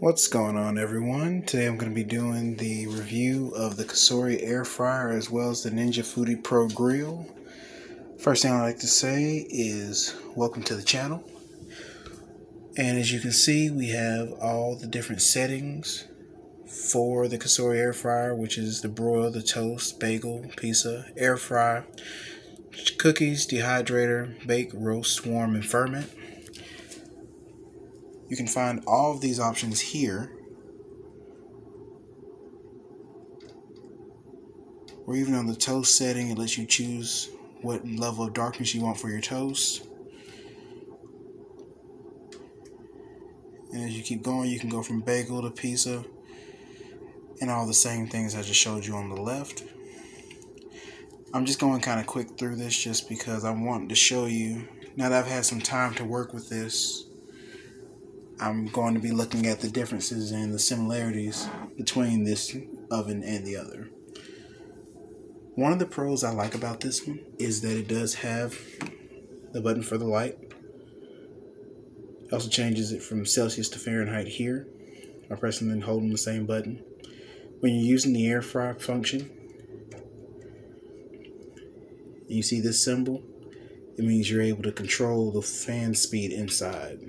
What's going on, everyone? Today I'm going to be doing the review of the Cosori air fryer as well as the Ninja Foodi Pro grill. First thing I'd like to say is welcome to the channel. And as you can see, we have all the different settings for the Cosori air fryer, which is the broil, the toast, bagel, pizza, air fry, cookies, dehydrator, bake, roast, warm, and ferment. You can find all of these options here, or even on the toast setting. It lets you choose what level of darkness you want for your toast. And as you keep going, you can go from bagel to pizza and all the same things I just showed you on the left. I'm just going kind of quick through this just because I want to show you, now that I've had some time to work with this, I'm going to be looking at the differences and the similarities between this oven and the other. One of the pros I like about this one is that it does have the button for the light. It also changes it from Celsius to Fahrenheit here by pressing and holding the same button. When you're using the air fry function, you see this symbol, it means you're able to control the fan speed inside.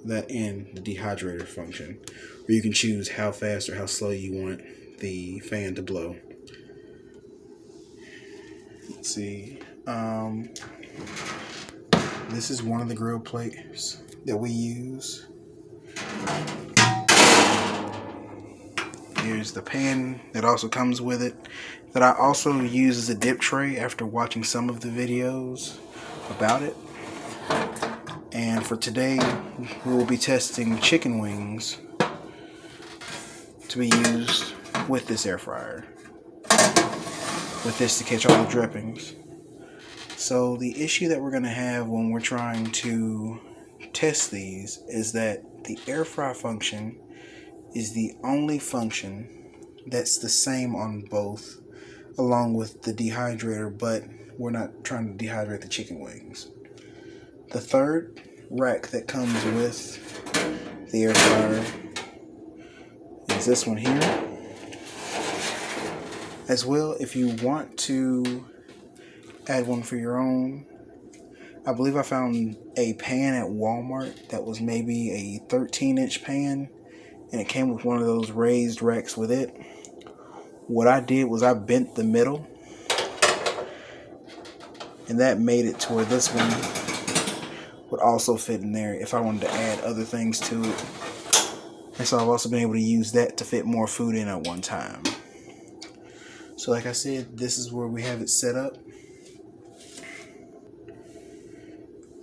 That and the dehydrator function, where you can choose how fast or how slow you want the fan to blow. Let's see. This is one of the grill plates that we use. Here's the pan that also comes with it, that I also use as a dip tray after watching some of the videos about it. And for today, we will be testing chicken wings to be used with this air fryer, with this to catch all the drippings. So the issue that we're going to have when we're trying to test these is that the air fry function is the only function that's the same on both, along with the dehydrator, but we're not trying to dehydrate the chicken wings. The third rack that comes with the air fryer is this one here. As well, if you want to add one for your own, I believe I found a pan at Walmart that was maybe a 13-inch pan, and it came with one of those raised racks with it. What I did was I bent the middle, and that made it to where this one would also fit in there if I wanted to add other things to it. And so I've also been able to use that to fit more food in at one time. So like I said, this is where we have it set up.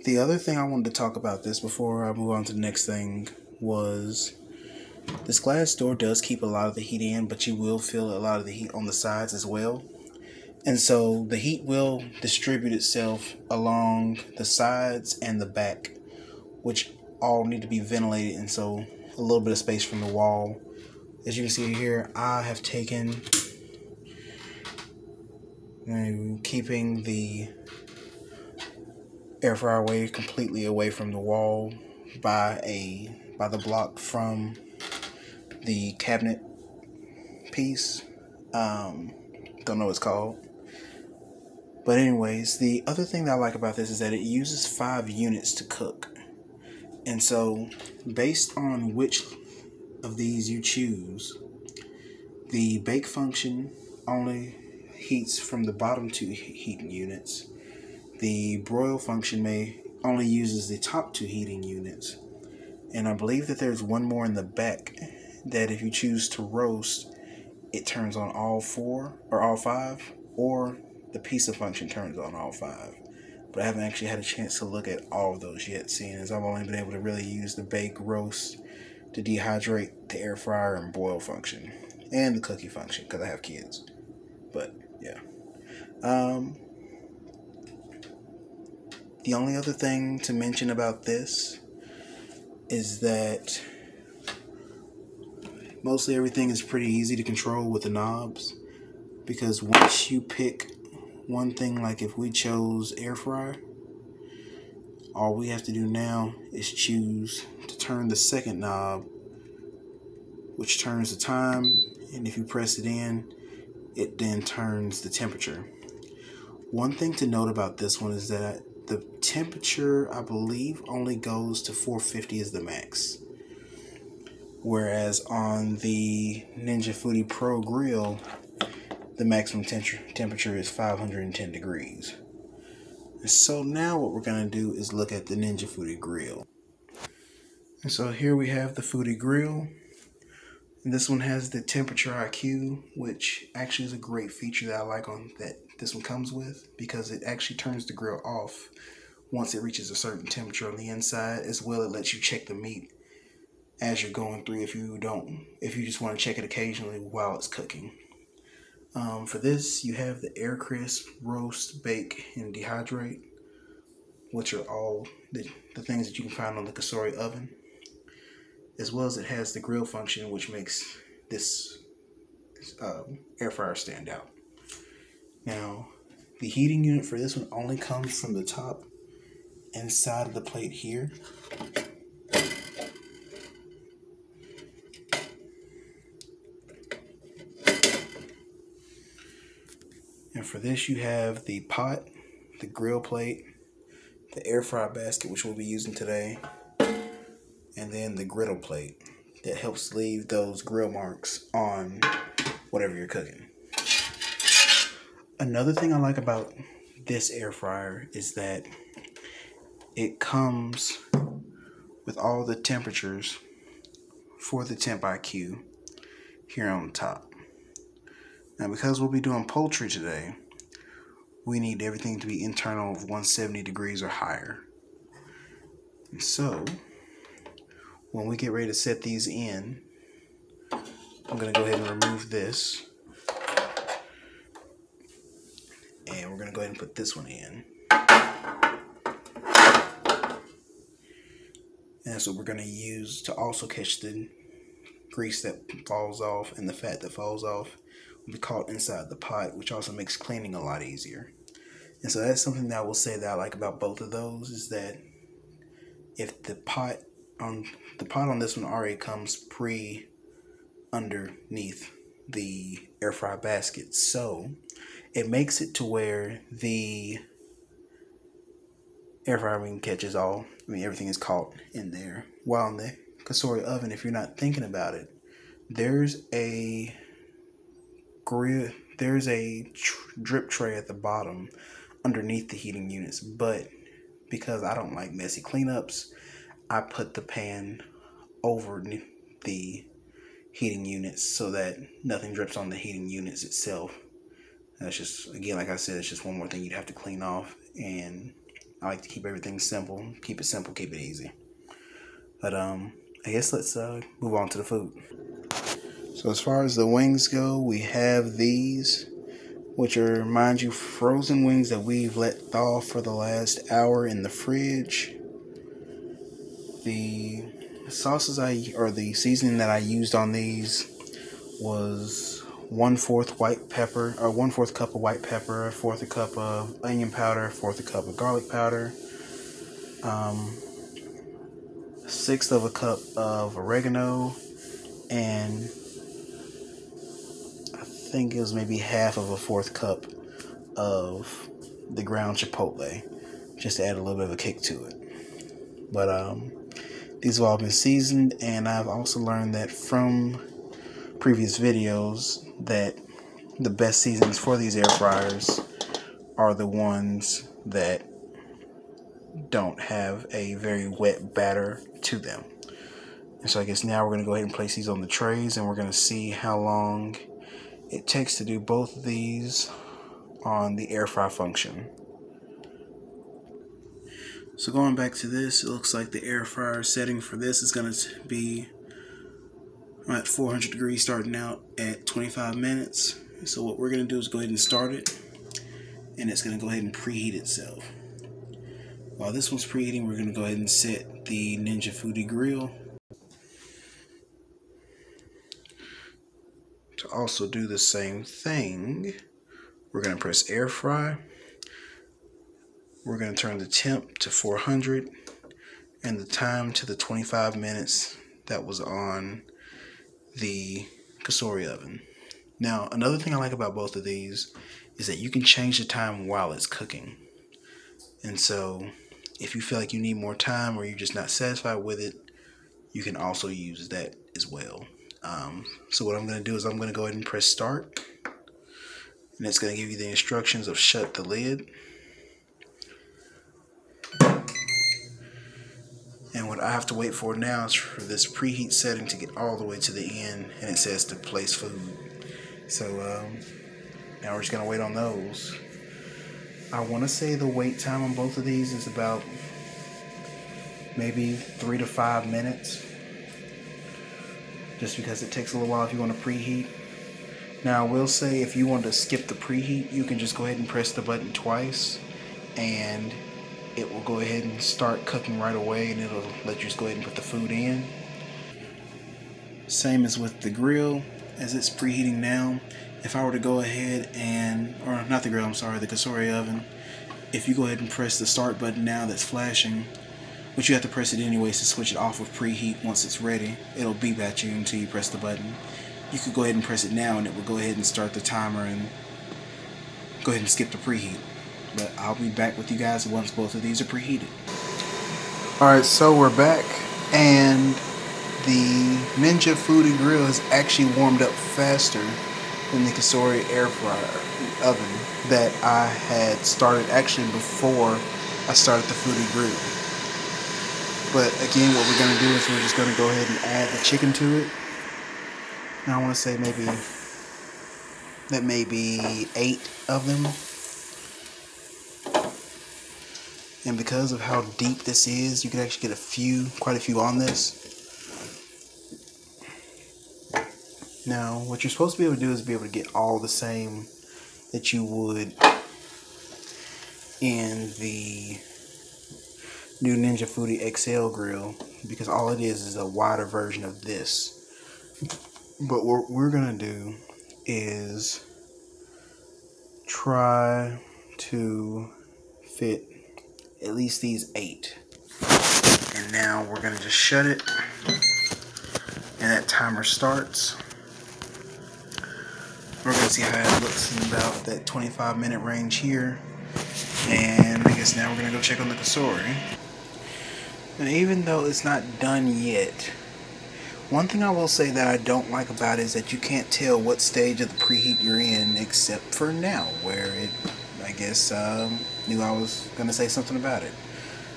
The other thing I wanted to talk about this before I move on to the next thing was this glass door does keep a lot of the heat in, but you will feel a lot of the heat on the sides as well. And so the heat will distribute itself along the sides and the back, which all need to be ventilated, and so a little bit of space from the wall. As you can see here, I have taken keeping the air fryer away completely away from the wall by the block from the cabinet piece. Don't know what it's called. But anyways, the other thing that I like about this is that it uses 5 units to cook. And so based on which of these you choose, the bake function only heats from the bottom 2 heating units. The broil function only uses the top 2 heating units. And I believe that there's one more in the back that if you choose to roast, it turns on all 4 or all 5, or the pizza function turns on all 5. But I haven't actually had a chance to look at all of those yet, seeing as I've only been able to really use the bake, roast, to dehydrate, the air fryer, and boil function, and the cookie function because I have kids. But yeah. The only other thing to mention about this is that mostly everything is pretty easy to control with the knobs, because once you pick one thing, like if we chose air fryer, All we have to do now is choose to turn the second knob, which turns the time, and if you press it in, it then turns the temperature. One thing to note about this one is that the temperature, I believe, only goes to 450 is the max. Whereas on the Ninja Foodi Pro grill, the maximum temperature is 510 degrees. And so now what we're going to do is look at the Ninja Foodi grill. And so here we have the Foodi grill. And this one has the temperature IQ, which actually is a great feature that I like on that this one comes with, because it actually turns the grill off once it reaches a certain temperature on the inside. As well, it lets you check the meat as you're going through if you just want to check it occasionally while it's cooking. For this, you have the air crisp, roast, bake, and dehydrate, which are all the things that you can find on the Cosori oven. As well as it has the grill function, which makes this air fryer stand out. Now, the heating unit for this one only comes from the top and side of the plate here. And for this, you have the pot, the grill plate, the air fry basket, which we'll be using today, and then the griddle plate that helps leave those grill marks on whatever you're cooking. Another thing I like about this air fryer is that it comes with all the temperatures for the temp IQ here on top. Now, because we'll be doing poultry today, we need everything to be internal of 170 degrees or higher. And so, when we get ready to set these in, I'm going to go ahead and remove this. And we're going to go ahead and put this one in. And that's what we're going to use to also catch the grease that falls off and the fat that falls off will be caught inside the pot, which also makes cleaning a lot easier. And so that's something that I will say that I like about both of those, is that if the pot on this one already comes underneath the air fry basket, so it makes it to where the air fryer catches everything is caught in there. While in the Cosori oven, if you're not thinking about it, there's a drip tray at the bottom underneath the heating units, but because I don't like messy cleanups, I put the pan over the heating units so that nothing drips on the heating units itself. That's just, again, like I said, it's just one more thing you'd have to clean off, and I like to keep everything simple. Keep it simple, keep it easy. But I guess let's move on to the food. So as far as the wings go, we have these, which are, mind you, frozen wings that we've let thaw for the last hour in the fridge. The sauces the seasoning that I used on these was 1/4 white pepper, or 1/4 cup of white pepper, 1/4 cup of onion powder, 1/4 cup of garlic powder, 1/6 of a cup of oregano, and I think it was maybe 1/2 of a 1/4 cup of the ground chipotle, just to add a little bit of a kick to it. But these have all been seasoned, and I've also learned that from previous videos that the best seasonings for these air fryers are the ones that don't have a very wet batter to them. And so I guess now we're going to go ahead and place these on the trays, and we're going to see how long it takes to do both of these on the air fry function. So going back to this, it looks like the air fryer setting for this is going to be at 400 degrees, starting out at 25 minutes. So what we're going to do is go ahead and start it, and it's going to go ahead and preheat itself. While this one's preheating, we're going to go ahead and set the Ninja Foodi grill to also do the same thing. We're going to press air fry, We're going to turn the temp to 400 and the time to the 25 minutes that was on the Cosori oven. Now, another thing I like about both of these is that you can change the time while it's cooking. And so if you feel like you need more time or you're just not satisfied with it, you can also use that as well. So what I'm going to do is I'm going to go ahead and press start. And it's going to give you the instructions of shut the lid. And what I have to wait for now is for this preheat setting to get all the way to the end, and it says to place food. So now we're just going to wait on those. I want to say the wait time on both of these is about maybe 3 to 5 minutes, just because it takes a little while if you want to preheat. Now I will say if you want to skip the preheat, you can just go ahead and press the button twice and it will go ahead and start cooking right away, and it'll let you just go ahead and put the food in. Same as with the grill, as it's preheating now. If I were to go ahead and, or not the grill, I'm sorry, the Cosori oven, if you go ahead and press the start button now that's flashing, which you have to press it anyways to switch it off with preheat once it's ready, it'll beep at you until you press the button. You could go ahead and press it now and it will go ahead and start the timer and go ahead and skip the preheat. But I'll be back with you guys once both of these are preheated. Alright, so we're back, and the Ninja Foodi grill has actually warmed up faster than the Cosori air fryer oven that I had started actually before I started the Foodi grill. But again, what we're going to do is we're just going to go ahead and add the chicken to it. Now I want to say maybe 8 of them. And because of how deep this is, you can actually get quite a few on this. Now, what you're supposed to be able to do is be able to get all the same that you would in the new Ninja Foodi XL grill, because all it is a wider version of this. But what we're going to do is try to fit at least these 8. And now we're going to just shut it, and that timer starts. We're going to see how it looks in about that 25-minute range here. And I guess now we're going to go check on the Cosori. And even though it's not done yet, one thing I will say that I don't like about it is that you can't tell what stage of the preheat you're in, except for now, where it, I guess, knew I was going to say something about it.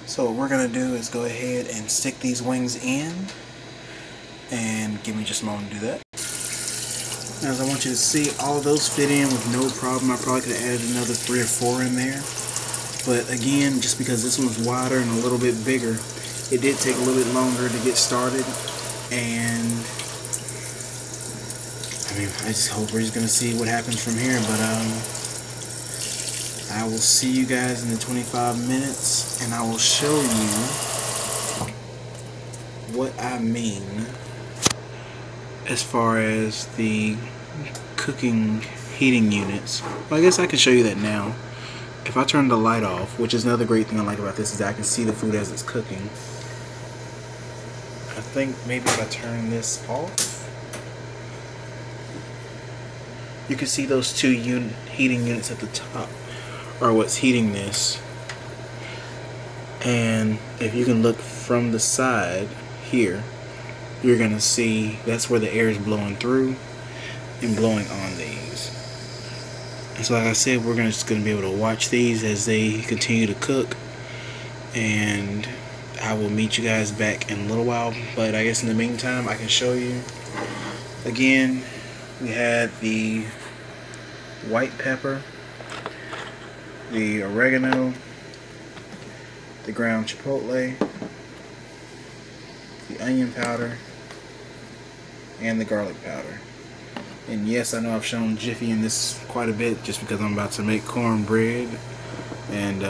So what we're going to do is go ahead and stick these wings in, and give me just a moment to do that. As I want you to see, all those fit in with no problem. I probably could have added another 3 or 4 in there. But again, just because this one's wider and a little bit bigger, it did take a little bit longer to get started. And I mean, I just hope we're just gonna see what happens from here. But I will see you guys in the 25 minutes, and I will show you what I mean as far as the cooking heating units. Well, I guess I can show you that now. If I turn the light off, which is another great thing I like about this, is that I can see the food as it's cooking. I think maybe if I turn this off, you can see those 2 heating units at the top are what's heating this. And if you can look from the side here, you're gonna see that's where the air is blowing through and blowing on these. And so like I said, we're just gonna be able to watch these as they continue to cook, and I will meet you guys back in a little while. But I guess in the meantime, I can show you again. We had the white pepper, the oregano, the ground chipotle, the onion powder, and the garlic powder. And yes, I know I've shown Jiffy in this quite a bit just because I'm about to make cornbread. And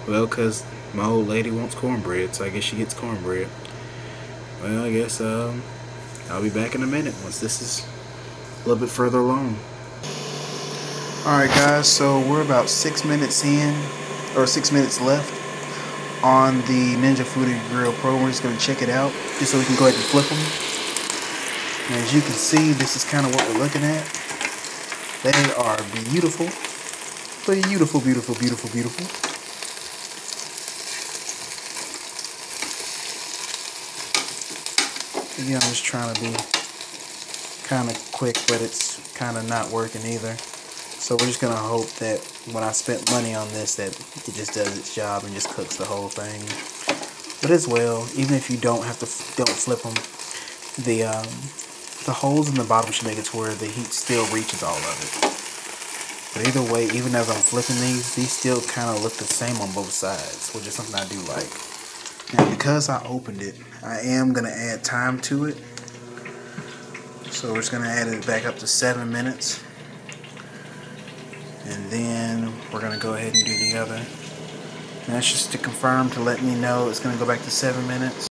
well, because my old lady wants cornbread, so I guess she gets cornbread. Well, I guess I'll be back in a minute once this is a little bit further along. Alright guys, so we're about 6 minutes in or 6 minutes left on the Ninja Foodi Grill Pro. We're just going to check it out just so we can go ahead and flip them. And as you can see, this is kind of what we're looking at. They are beautiful. Beautiful, beautiful, beautiful, beautiful. Again, I'm just trying to be kind of quick, but it's kind of not working either. So we're just going to hope that when I spent money on this, that it just does its job and just cooks the whole thing. But as well, even if you don't flip them, the holes in the bottom should make it to where the heat still reaches all of it. But either way, even as I'm flipping these still kind of look the same on both sides, which is something I do like. Now, because I opened it, I am going to add time to it. So we're just going to add it back up to 7 minutes. And then we're going to go ahead and do the other. And that's just to confirm, to let me know it's going to go back to 7 minutes.